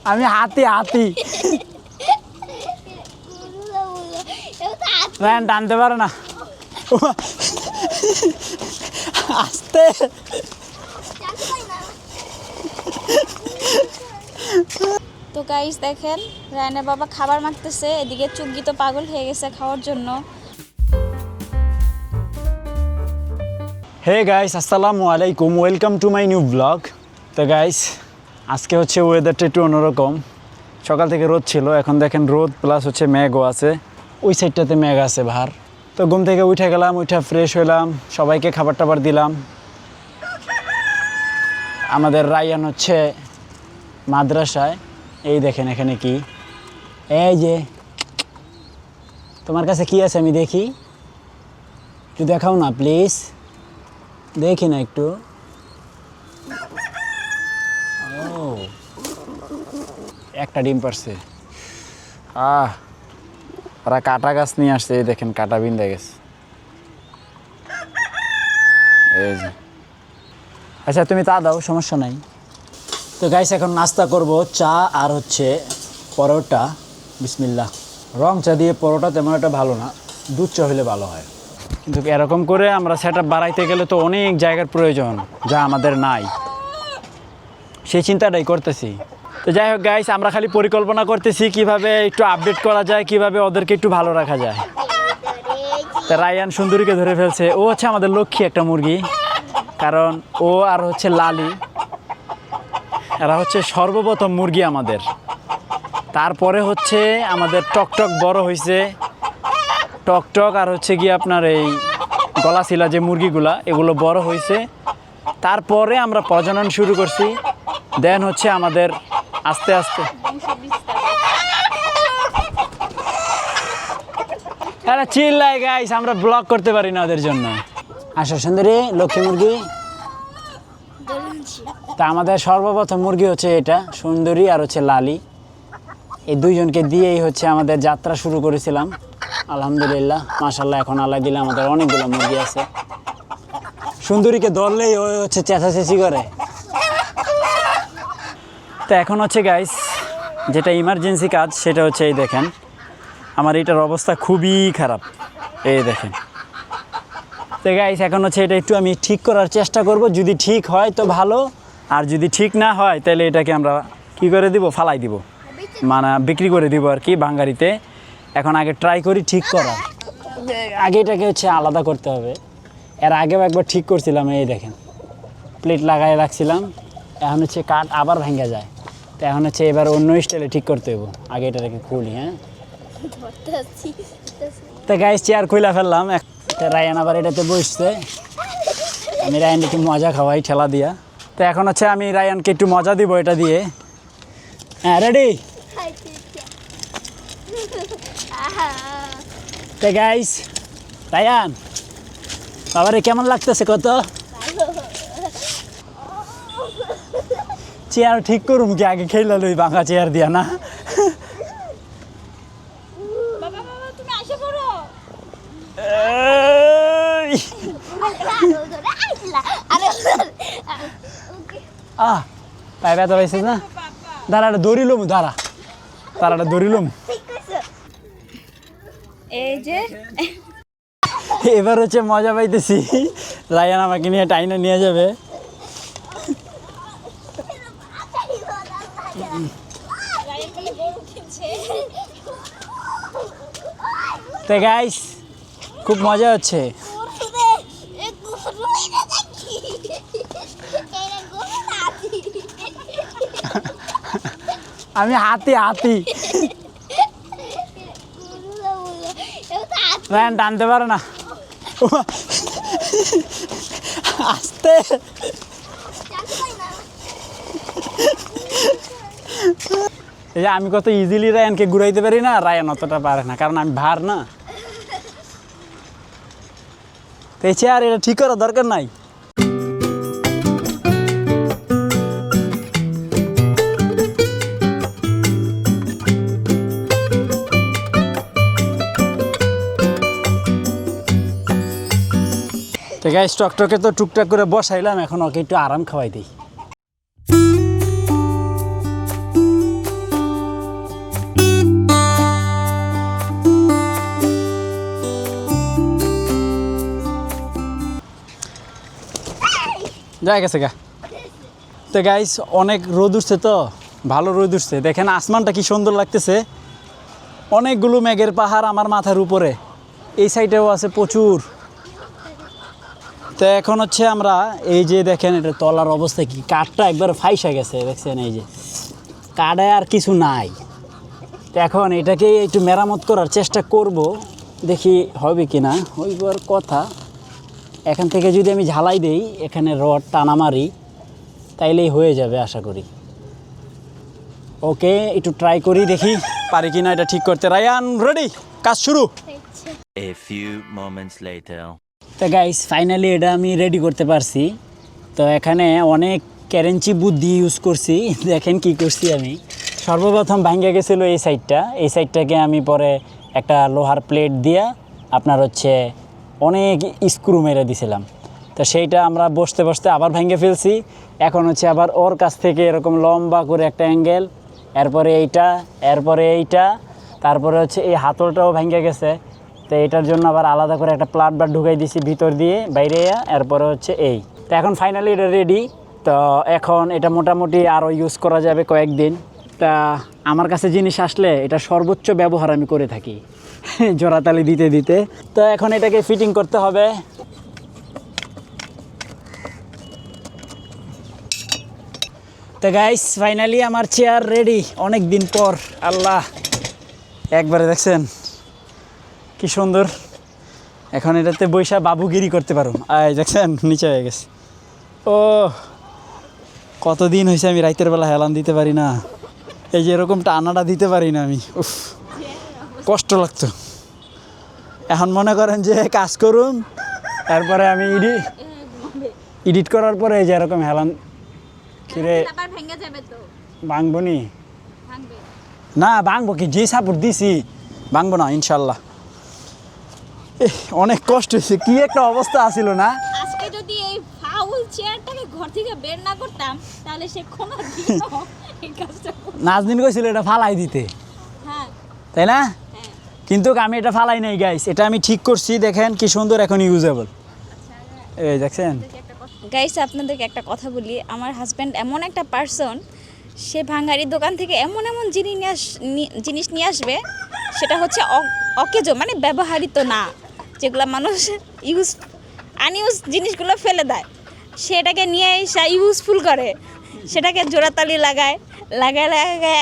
আমি হাতি হাতি রায়ান টানতে পারে না আস্তে তো গাইস দেখেন রায়ানের বাবা খাবার মাখতেছে, এদিকে চুগি তো পাগল হয়ে গেছে খাওয়ার জন্য। হে গাইস, আসসালামু আলাইকুম, welcome to my new blog. তো গাইস আজকে হচ্ছে ওয়েদারটা একটু অন্যরকম। সকাল থেকে রোদ ছিল, এখন দেখেন রোদ প্লাস হচ্ছে মেঘও আছে, ওই সাইডটাতে মেঘ আছে ভার। তো ঘুম থেকে উঠে গেলাম, উঠে ফ্রেশ হইলাম, সবাইকে খাবার টাবার দিলাম। আমাদের রায়ান হচ্ছে মাদ্রাসায়, এই দেখেন এখানে কি, এই যে তোমার কাছে কি আছে আমি দেখি, একটু দেখাও না প্লিজ, দেখি না একটু। ও একটা ডিম পারছে। ওরা কাটা গাছ নিয়ে আসছে, এই দেখেন কাটা বিন্দা গেছে, এই যে। আচ্ছা তুমি তা দাও, সমস্যা নাই। তো গাইস এখন নাস্তা করব, চা আর হচ্ছে পরোটা। বিসমিল্লাহ। রং চা দিয়ে পরোটা তেমন একটা ভালো না, দুধ চা হলে ভালো হয়। কিন্তু এরকম করে আমরা সেট আপ বাড়াইতে গেলে তো অনেক জায়গার প্রয়োজন, যা আমাদের নাই, সেই চিন্তাটাই করতেছি। তো যাই হোক গাইস, আমরা খালি পরিকল্পনা করতেছি কিভাবে একটু আপডেট করা যায়, কিভাবে ওদেরকে একটু ভালো রাখা যায়। তা রায়ান সুন্দরীকে ধরে ফেলছে, ও হচ্ছে আমাদের লক্ষ্মী একটা মুরগি, কারণ ও আর হচ্ছে লালি, এরা হচ্ছে সর্বপ্রথম মুরগি আমাদের। তারপরে হচ্ছে আমাদের টকটক বড় হয়েছে, টকটক আর হচ্ছে গিয়ে আপনার এই গলাশিলা যে মুরগিগুলা, এগুলো বড় হয়েছে। তারপরে আমরা প্রজনন শুরু করছি, দেন হচ্ছে আমাদের আস্তে আস্তে চিল্লাই গাইস, আমরা ব্লগ করতে পারি না ওদের জন্য। আসো সুন্দরী লক্ষ্মী মুরগি। তা আমাদের সর্বপ্রথম মুরগি হচ্ছে এটা সুন্দরী আর হচ্ছে লালি, এই দুইজনকে দিয়েই হচ্ছে আমাদের যাত্রা শুরু করেছিলাম। আলহামদুলিল্লাহ মাশাআল্লাহ, এখন আল্লাহ দিলে আমাদের অনেকগুলো মুরগি আছে। সুন্দরীকে ধরলেই ও হচ্ছে চেঁচাচেঁচি করে। তো এখন হচ্ছে গাইস যেটা ইমার্জেন্সি কাজ, সেটা হচ্ছে এই দেখেন আমার এটার অবস্থা খুবই খারাপ, এই দেখেন। তো গাইস এখন হচ্ছে এটা একটু আমি ঠিক করার চেষ্টা করব, যদি ঠিক হয় তো ভালো, আর যদি ঠিক না হয় তাহলে এটাকে আমরা কি করে দিব, ফালাই দিব, মানে বিক্রি করে দিব আর কি বাঙ্গারিতে। এখন আগে ট্রাই করি ঠিক করার, আগে এটাকে হচ্ছে আলাদা করতে হবে। এর আগেও একবার ঠিক করছিলাম, এই দেখেন প্লেট লাগাই রাখছিলাম, এখন হচ্ছে কাঠ আবার ভেঙে যায়। তো এখন হচ্ছে এবার অন্য স্টাইলে ঠিক করতে হইব, আগে এটাকে খুলি। হ্যাঁ তো গাইস চেয়ার খুলে ফেললাম, রায়ান আবার এটাতে বসছে, আমি রায়ানকে একটু মজা খাওয়াই ঠেলা দিয়া। তো এখন হচ্ছে আমি রায়ানকে একটু মজা দিব এটা দিয়ে। হ্যাঁ রেডি? তো গাইস রায়ান বাবারে কেমন লাগতেছে কত? চেয়ার ঠিক করুম কি আগে খেলা লই, বাঁকা চেয়ার দিয়া না। পাই ব্যথা পাইছে না, দাঁড়াটা দৌড়িলম, দাঁড়াটা দৌড়িলম। এই যে এবার হচ্ছে মজা পাইতেছি, রায়ান আমাকে নিয়ে টাইনে নিয়ে যাবে। তো গাইস খুব মজা হচ্ছে। আমি হাতি হাতি, রায়ান টানতে পারে না, আস্তে। এই যে আমি কত ইজিলি রায়ানকে ঘুরাইতে পারি না, রায়ান অতটা পারে না, কারণ আমি ভার না। তো এই চেয়ার এটা ঠিক করার দরকার নাই। তো গাইস টকটকে তো টুকটাক করে বসাইলাম, এখন ওকে একটু আরাম খাওয়াই দিই। যায় গেছে গা। তো গাইস অনেক রোদ উঠছে, তো ভালো রোদ উঠছে, দেখেন আসমানটা কি সুন্দর লাগতেছে, অনেকগুলো মেঘের পাহাড় আমার মাথার উপরে, এই সাইডেও আছে প্রচুর। তো এখন হচ্ছে আমরা এই যে দেখেন এটা তলার অবস্থা কি, কাঠটা একবার ফাইসা গেছে, দেখছেন এই যে কাঠে আর কিছু নাই। তো এখন এটাকে একটু মেরামত করার চেষ্টা করব, দেখি হবে কি না, হইবার কথা। এখান থেকে যদি আমি ঝালাই দেই, এখানে রড টানা মারি, তাইলেই হয়ে যাবে আশা করি। ওকে, একটু ট্রাই করি, দেখি পারি কি না এটা ঠিক করতে। রায়ান রেডি, কাজ শুরু। A few moments later. তো গাইস ফাইনালি এটা আমি রেডি করতে পারছি। তো এখানে অনেক ক্যারেন্সি বুদ্ধি ইউজ করছি, দেখেন কি করছি আমি। সর্বপ্রথম ভাঙ্গে গেছিলো এই সাইডটা, এই সাইডটাকে আমি পরে একটা লোহার প্লেট দিয়া আপনার হচ্ছে অনেক স্ক্রু মেরে দিছিলাম। তো সেইটা আমরা বসতে বসতে আবার ভেঙে ফেলছি। এখন হচ্ছে আবার ওর কাছ থেকে এরকম লম্বা করে একটা অ্যাঙ্গেল, এরপরে এইটা, তারপরে হচ্ছে এই হাতলটাও ভেঙে গেছে। তো এটার জন্য আবার আলাদা করে একটা প্লাট বার ঢুকাই দিছি ভিতর দিয়ে বাইরে, এরপরে হচ্ছে এই। তো এখন ফাইনালি এটা রেডি। তো এখন এটা মোটামুটি আরও ইউজ করা যাবে কয়েকদিন। তা আমার কাছে জিনিস আসলে এটা সর্বোচ্চ ব্যবহার আমি করে থাকি জোড়াতালি দিতে দিতে। তো এখন এটাকে ফিটিং করতে হবে। তো গাইস ফাইনালি আমার চেয়ার রেডি অনেক দিন পর। আল্লাহ, একবারে দেখছেন কি সুন্দর। এখন এটাতে বৈশা বাবুগিরি করতে পারো। দেখছেন নিচে হয়ে গেছে। ও কতদিন হয়েছে আমি রাতের বেলা হেলান দিতে পারি না, এই যে এরকম টানাটা দিতে পারি না আমি, উফ কষ্ট লাগতো। এখন মনে করেন যে কাজ করুন, তারপরে আমি এডিট করার পরে এই যে এরকম হেলান কিরে ভাঙবো নি না, ভাঙবো কি, যে সাপোর্ট দিছি ভাঙবো না ইনশাল্লাহ। অনেক কষ্ট হয়েছে, কি একটা অবস্থা আছিল না। আজকে যদি এই ফাউল চেয়ারটাকে ঘর থেকে বের না করতাম, তাহলে সে কোনোদিনও এই কাজটা করতো না। নাজনীন কইছিল এটা ফালাই দিতে, হ্যাঁ তাই না? হ্যাঁ। কিন্তু আমি এটা ফালাই নাই গাইস, এটা আমি ঠিক করছি, দেখেন কি সুন্দর এখন ইউজেবল। এই দেখছেন গাইস, আপনাদেরকে একটা কথা বলি, আমার হাজব্যান্ড এমন একটা পার্সন, সে ভাঙারির দোকান থেকে এমন এমন জিনিস নিয়ে আসবে, সেটা হচ্ছে অকেজো, মানে ব্যবহারিত না, যেগুলো মানুষ আনইউজ জিনিসগুলো ফেলে দেয়, সেটাকে নিয়ে এসে ইউজফুল করে, সেটাকে জোড়াতালি লাগায়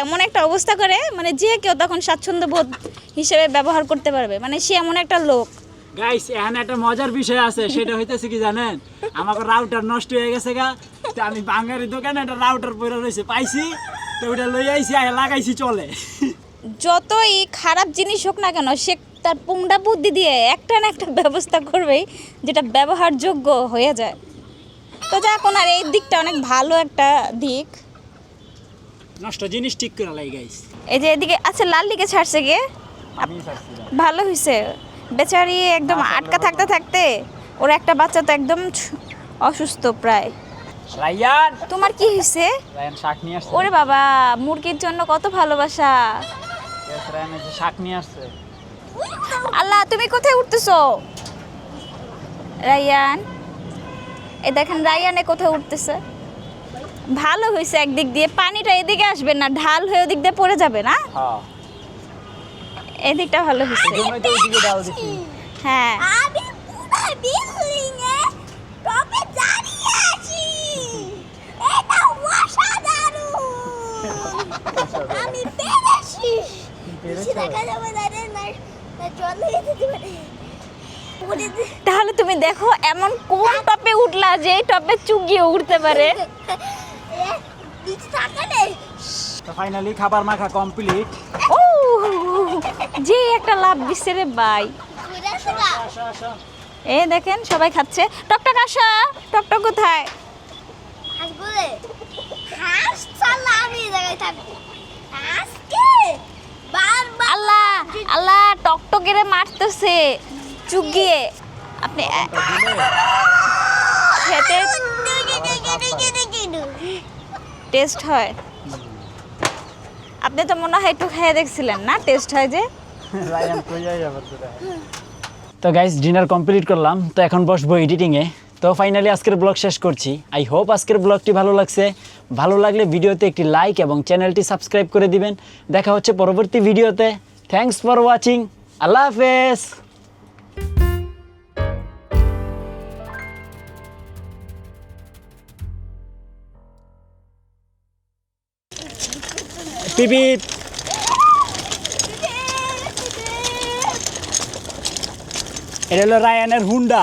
এমন একটা অবস্থা করে, মানে যে কেউ তখন স্বাচ্ছন্দ্য বোধ হিসেবে ব্যবহার করতে পারবে, মানে সে এমন একটা লোক। গাইস এখানে একটা মজার বিষয় আছে, সেটা হইতেছে কি জানেন, আমার রাউটার নষ্ট হয়ে গেছে গা, তো আমি বাঙালি দোকানে একটা রাউটার পরে রয়েছে পাইছি, তো ওটা লই আইছি আর লাগাইছি, চলে। যতই খারাপ জিনিস হোক না কেন, সে তার পুংডা বুদ্ধি দিয়ে একটা না একটা ব্যবস্থা করবেই, যেটা ব্যবহারযোগ্য হয়ে যায়। তো এখন আর এই দিকটা অনেক ভালো একটা দিক। নষ্ট জিনিস ঠিক করে লাই গাইস। এই যে এদিকে আচ্ছা, লাল দিকে ছাড়ছে গে, ভালো হয়েছে। বেচারি একদম আটকা থাকতে থাকতে, ওর একটা বাচ্চা তো একদম অসুস্থ প্রায়। রায়ান, তোমার কি হয়েছে? রায়ান শাক নিয়ে আসছে। ওরে বাবা, মুরগির জন্য কত ভালোবাসা। রায়ান এই যে শাক নিয়ে আসছে। আল্লাহ, তুমি কোথায় উঠতেছো? রায়ান, এই দেখেন রায়ানে কোথায় উঠতেছে। ভালো হয়েছে একদিক দিয়ে, পানিটা এদিকে আসবে না, ঢাল হয়ে ওদিক দিয়ে পড়ে যাবে না। হ্যাঁ, এদিকটা ভালো হয়েছে। এজন্যই তো ওইদিকে দাও দিছি। হ্যাঁ, আমি পুরো বিল্ডিং এ টপে দাঁড়িয়ে আছি, এটা অসাধারণ। আমি পেরেছি, দেখা যাবে না রে, না চলে যেতে পারে। তাহলে তুমি দেখো এমন কোন টপে উঠলা যে এই টপে চুগিয়ে উঠতে পারে। নিচে থাকে রে। তো ফাইনালি খাবার মাখা কমপ্লিট। ও যে একটা লাভ দিচ্ছে রে ভাই। ঘুরে আসা আসো আসো। এই দেখেন সবাই খাচ্ছে। টকটক আসা, টকটক কোথায়? হাসবো রে, হাস চালা, আমি এই জায়গায় থাকবো আজকে বারবার। আল্লাহ আল্লাহ, টকটকের মারতেছে চুগিয়ে। আপনি খেতে টেস্ট হয়? আপনি তো মনে হয় একটু খেয়ে দেখছিলেন না, টেস্ট হয় যে। তো গাইস ডিনার কমপ্লিট করলাম, তো এখন বসবো এডিটিংয়ে। তো ফাইনালি আজকের ব্লগ শেষ করছি। আই হোপ আজকের ব্লগটি ভালো লাগছে। ভালো লাগলে ভিডিওতে একটি লাইক এবং চ্যানেলটি সাবস্ক্রাইব করে দিবেন। দেখা হচ্ছে পরবর্তী ভিডিওতে। Thanks for watching. আল্লাহ হাফেজ। পিপিপ। এটা হলো রায়ানের হুন্ডা।